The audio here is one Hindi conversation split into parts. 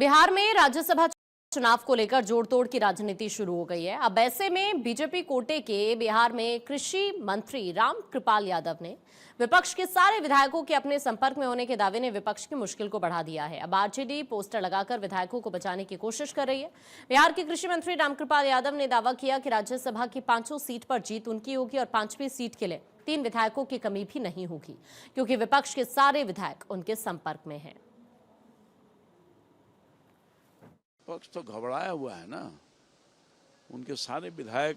बिहार में राज्यसभा चुनाव को लेकर जोड़ तोड़ की राजनीति शुरू हो गई है। अब ऐसे में बीजेपी कोटे के बिहार में कृषि मंत्री रामकृपाल यादव ने विपक्ष के सारे विधायकों के अपने संपर्क में होने के दावे ने विपक्ष की मुश्किल को बढ़ा दिया है। अब आरजेडी पोस्टर लगाकर विधायकों को बचाने की कोशिश कर रही है। बिहार के कृषि मंत्री रामकृपाल यादव ने दावा किया कि राज्यसभा की 500 सीट पर जीत उनकी होगी और 5वीं सीट के लिए 3 विधायकों की कमी भी नहीं होगी, क्योंकि विपक्ष के सारे विधायक उनके संपर्क में हैं। पक्ष तो घबराया हुआ है ना, उनके सारे विधायक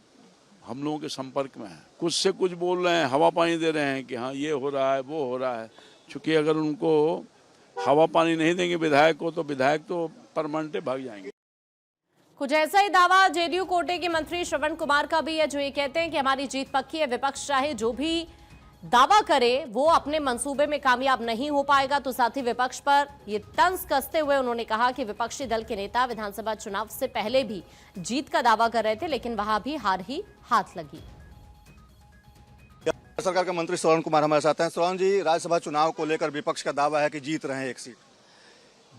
हम लोगों के संपर्क में हैं। कुछ से कुछ बोल रहे हैं, हवा पानी दे रहे हैं कि हाँ ये हो रहा है वो हो रहा है। चूंकि अगर उनको हवा पानी नहीं देंगे विधायक को, तो विधायक तो परमानेंट भाग जाएंगे। कुछ ऐसा ही दावा जेडीयू कोटे के मंत्री श्रवण कुमार का भी है, जो ये कहते हैं कि हमारी जीत पक्की है। विपक्ष चाहे जो भी दावा करे वो अपने मंसूबे में कामयाब नहीं हो पाएगा। तो साथ ही विपक्ष पर ये तंज कसते हुए उन्होंने कहा कि विपक्षी दल के नेता विधानसभा चुनाव से पहले भी जीत का दावा कर रहे थे, लेकिन वहां भी हार ही हाथ लगी। सरकार के मंत्री श्रवण कुमार हमारे साथ हैं। श्रवण जी, राज्यसभा चुनाव को लेकर विपक्ष का दावा है कि जीत रहे हैं एक सीट।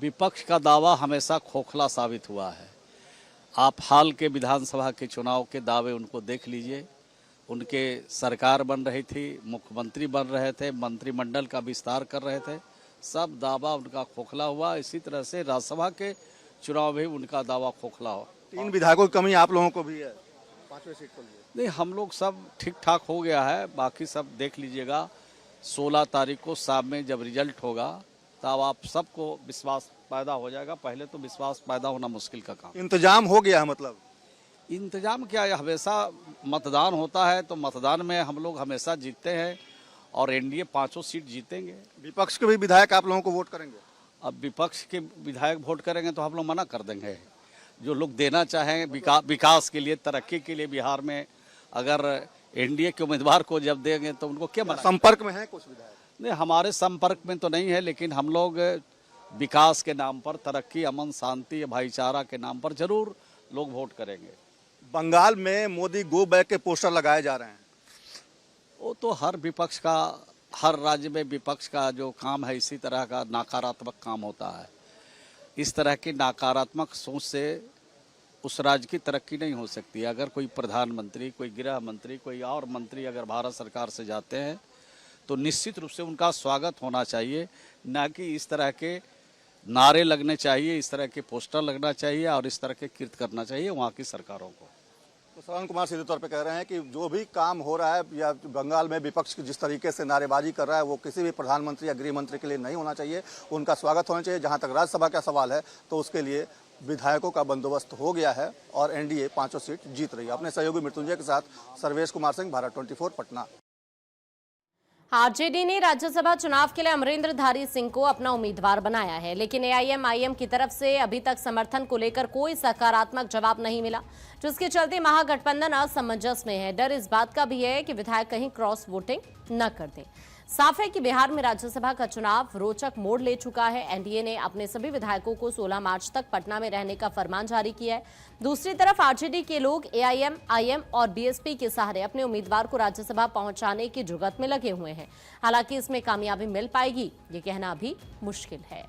विपक्ष का दावा हमेशा खोखला साबित हुआ है। आप हाल के विधानसभा के चुनाव के दावे उनको देख लीजिए। उनके सरकार बन रही थी, मुख्यमंत्री बन रहे थे, मंत्रिमंडल का विस्तार कर रहे थे, सब दावा उनका खोखला हुआ। इसी तरह से राज्यसभा के चुनाव भी उनका दावा खोखला हो। 3 विधायकों की कमी आप लोगों को भी है 5वीं सीट के लिए। नहीं, हम लोग सब ठीक ठाक हो गया है, बाकी सब देख लीजिएगा। 16 तारीख को शाम में जब रिजल्ट होगा तब आप सबको विश्वास पैदा हो जाएगा। पहले तो विश्वास पैदा होना मुश्किल का काम। इंतजाम हो गया है, मतलब इंतजाम क्या है, हमेशा मतदान होता है तो मतदान में हम लोग हमेशा जीतते हैं और एनडीए 500 सीट जीतेंगे। विपक्ष के भी विधायक आप लोगों को वोट करेंगे? अब विपक्ष के विधायक वोट करेंगे तो हम लोग मना कर देंगे। जो लोग देना चाहें विकास के लिए, तरक्की के लिए बिहार में, अगर एनडीए के उम्मीदवार को जब देंगे तो उनको क्या मना। संपर्क में है कुछ विधायक? नहीं, हमारे संपर्क में तो नहीं है, लेकिन हम लोग विकास के नाम पर, तरक्की, अमन, शांति, भाईचारा के नाम पर जरूर लोग वोट करेंगे। बंगाल में मोदी गो बैक के पोस्टर लगाए जा रहे हैं। वो तो हर विपक्ष का, हर राज्य में विपक्ष का जो काम है, इसी तरह का नकारात्मक काम होता है। इस तरह की नकारात्मक सोच से उस राज्य की तरक्की नहीं हो सकती। अगर कोई प्रधानमंत्री, कोई गृह मंत्री, कोई और मंत्री अगर भारत सरकार से जाते हैं तो निश्चित रूप से उनका स्वागत होना चाहिए, ना कि इस तरह के नारे लगने चाहिए, इस तरह के पोस्टर लगना चाहिए और इस तरह के कृत्य करना चाहिए वहाँ की सरकारों को। तो श्रवण कुमार सीधे तौर पे कह रहे हैं कि जो भी काम हो रहा है या बंगाल में विपक्ष जिस तरीके से नारेबाजी कर रहा है वो किसी भी प्रधानमंत्री या गृह मंत्री के लिए नहीं होना चाहिए, उनका स्वागत होना चाहिए। जहां तक राज्यसभा का सवाल है तो उसके लिए विधायकों का बंदोबस्त हो गया है और एनडीए 500 सीट जीत रही है। अपने सहयोगी मृत्युंजय के साथ सर्वेश कुमार सिंह, भारत 24, पटना। आरजेडी ने राज्यसभा चुनाव के लिए अमरेंद्रधारी सिंह को अपना उम्मीदवार बनाया है, लेकिन एआईएमआईएम की तरफ से अभी तक समर्थन को लेकर कोई सकारात्मक जवाब नहीं मिला, जिसके चलते महागठबंधन असमंजस में है। डर इस बात का भी है कि विधायक कहीं क्रॉस वोटिंग न कर दें। साफ है कि बिहार में राज्यसभा का चुनाव रोचक मोड़ ले चुका है। एनडीए ने अपने सभी विधायकों को 16 मार्च तक पटना में रहने का फरमान जारी किया है। दूसरी तरफ आरजेडी के लोग एआईएमआईएम और बीएसपी के सहारे अपने उम्मीदवार को राज्यसभा पहुंचाने की जुगत में लगे हुए हैं। हालांकि इसमें कामयाबी मिल पाएगी ये कहना अभी मुश्किल है।